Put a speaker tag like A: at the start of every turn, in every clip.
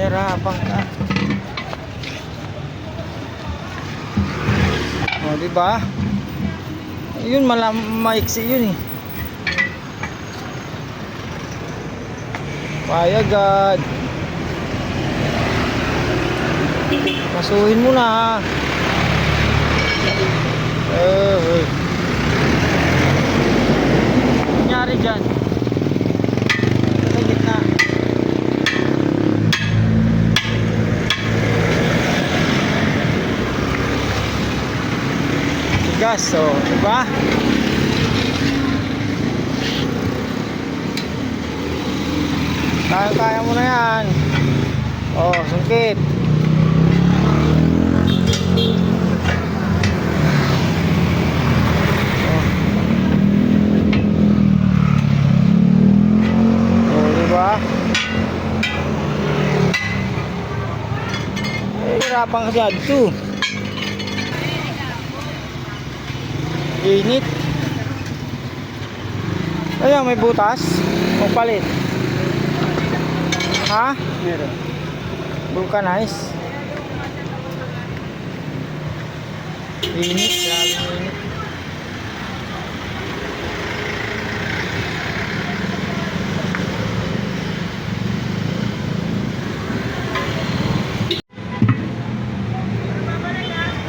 A: Nahirapan ka. O, diba? Yun, maiksi yun eh. Payagad. Masuhin mo na ha. Nangyari dyan sa gitna. Tigas, so diba? Kaya mo na yan. Oh, sungkit. Oh, diba? Hirapan ka dyan ito. Init. Ayan, may butas. Magpalit. Ha? Meron. Vulcanize. Init. Grabe init.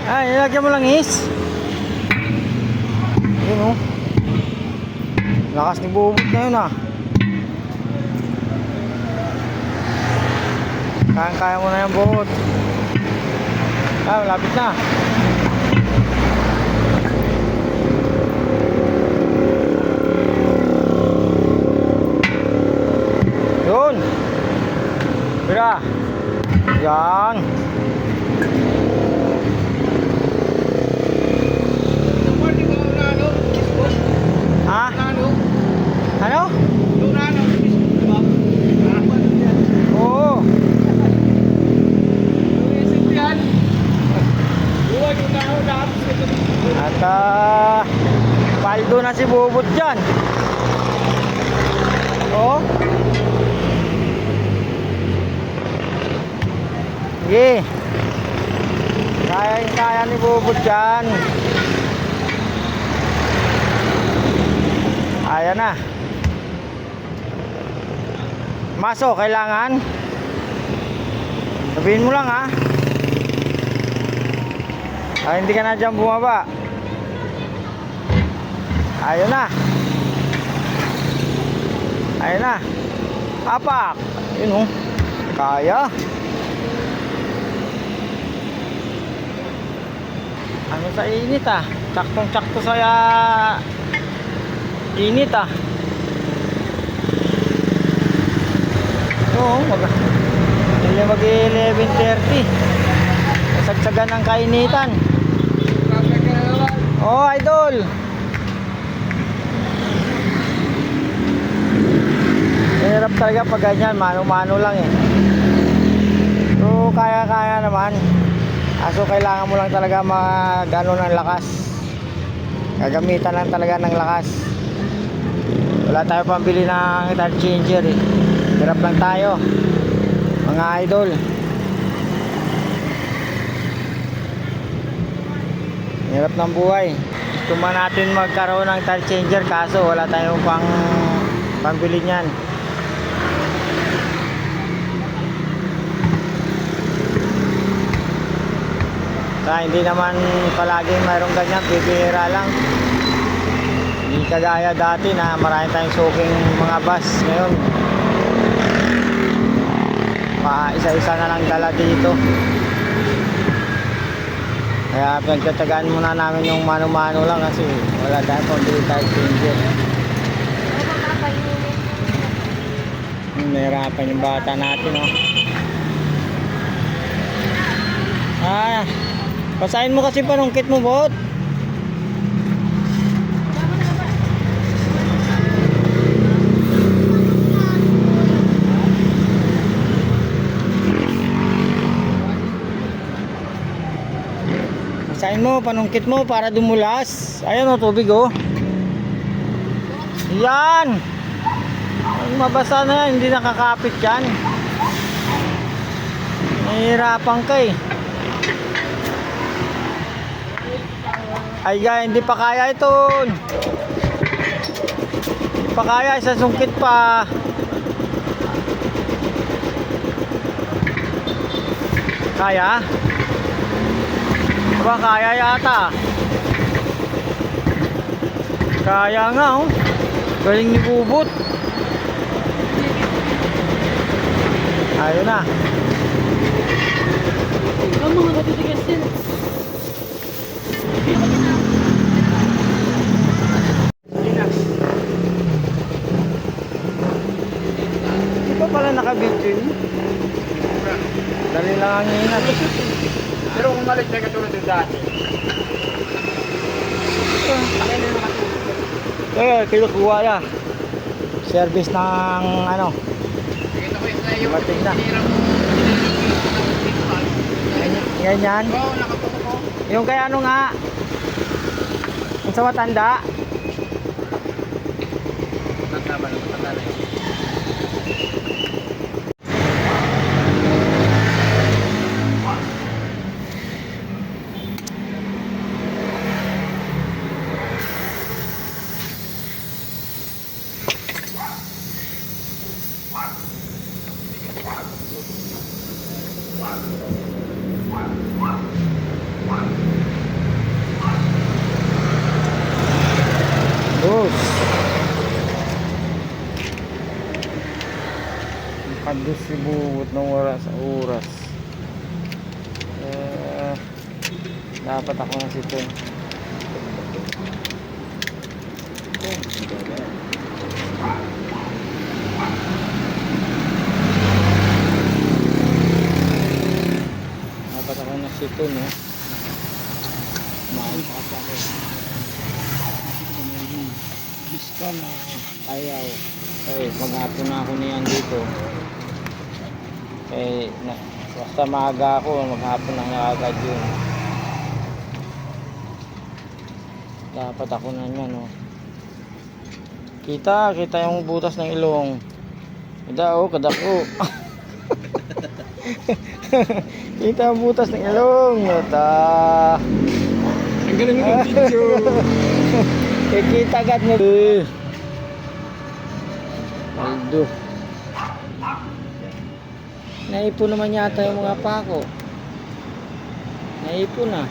A: Ay, ilagyan mo lang is. Yun o. Lakas ni bubot na yun ah. Kaya mo na yung buhot. Ah, malapit na. Yun. Tira. Yan. Ha? Ano? Oo. At paldo na si Bubot dyan. Oh. Sige. Kaya ni Bubot dyan. Ayan na. Maso, kailangan. Sabihin mo lang ha. Ay, hindi ka na dyan bumaba. Ayun na. Ayun na. Apak. Yun oh. Kaya. Ano sa init ah. Tsaktong-tsakto sa init ah. Oo, mag-11:30. Nasagsagan ng kainitan. Oh, idol. Hirap talaga pag ganyan, mano-mano lang eh. So, kaya-kaya naman. Aso kailangan mo lang talaga mag-ano ng lakas. Gagamitan lang talaga ng lakas. Wala tayo pambili ng tire changer eh. Hirap lang tayo, mga idol. Hirap ng buhay. Gusto man natin magkaroon ng tire changer, kaso wala tayong pambili niyan. Hindi naman palaging mayroong ganyan, bibihira lang. Hindi kagaya dati na marami tayong suking mga bus. Ngayon isa-isa na lang dala dito. Kaya pinagtatagaan muna namin yung mano-mano lang kasi wala tayong pambili tire changer. Nahirapan yung bata natin oh. Ah, pasahin mo kasi panungkit mo, Bot. Pasahin mo, panungkit mo para dumulas. Ayan o, tubig o. Yan. Mabasa na yan, hindi nakakapit yan. Nahihirapan ka eh. Ay guys, hindi pa kaya ito. Hindi pa kaya, isang sungkit pa. Kaya? Aba, kaya yata. Kaya nga oh. Galing ni Bubot. Ayun na.
B: Ikaw mga natitigas din.
A: Di ba pala naka-video yun? Dali lang ang hinat.
C: Pero kung malit na katulad yung dati.
A: Kinukuha na. Service ng ano.
C: Nakita ko yung sa'yo.
A: Matig na.
C: Tinirang mo.
A: Ganyan.
C: Oo, nakapuko ko.
A: Yung kay ano nga. Yung sa matanda.
C: Matanda na, matanda na yun.
A: Boss. Kadus si Bubot ng oras sa oras. Dapat ako na sito. Dapat ako na sito, no? Mahal pa ako.
C: Biska na.
A: Ayaw. Eh, maghapon na ako niyan dito. Eh, basta maaga ako, maghapon na agad yun. Dapat ako na yan, oh. Kita yung butas ng ilong. Kada, oh, kadako. Kita ang butas ng ilong. Nata.
C: Ang galing mo ng video.
A: Kita agad na. Aldo. Naipon naman yata yung mga pako. Naipon na.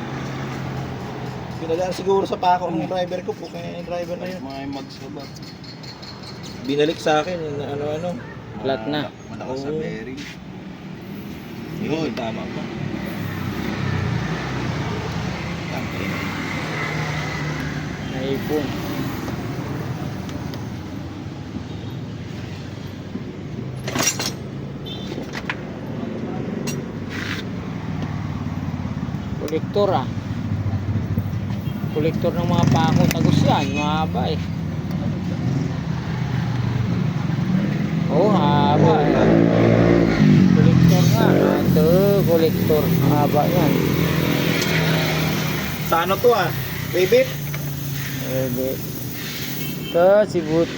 D: Pinagaan siguro sa pako ng driver ko po, kaya yung driver na yun.
C: Mga mags na ba?
D: Binalik sa akin yung ano-ano.
A: Flat na.
C: Malakas sa
D: Oo.
C: bearing.
D: Yun, tama pa.
A: Naipon. Kolektor ah. Kolektor ng mga pako. Tagus yan. Mahaba eh. Oh, haba eh. Kolektor nga. Ito, kolektor. Haba yan.
D: Sa ano to ah? Rabbit?
A: Ebe. Ito, si Boot.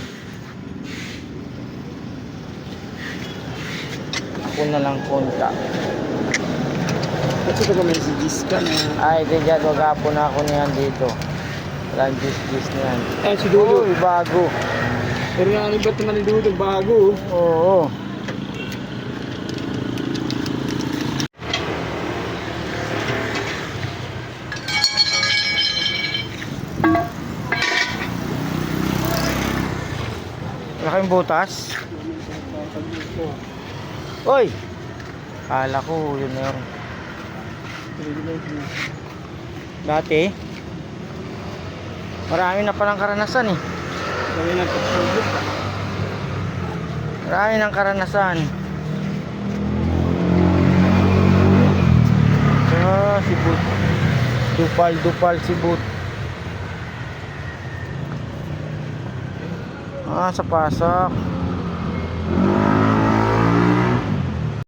A: Ako na lang konta.
C: Ito ka naman si Biska na.
A: Ay, kaya wagapon na ako niyan dito. Walang juice na yan.
C: Eh, si Dudo.
A: Uy, bago.
C: Pero nga, ba't naman ni Dudo bago?
A: Oo. Wala kayong butas? Uy! Kala ko yun na yun. Dati marami na palang karanasan eh.
C: Kami nagpapagod.
A: Marami ng karanasan. Si Boot. Dupal si Boot. Sa pasak.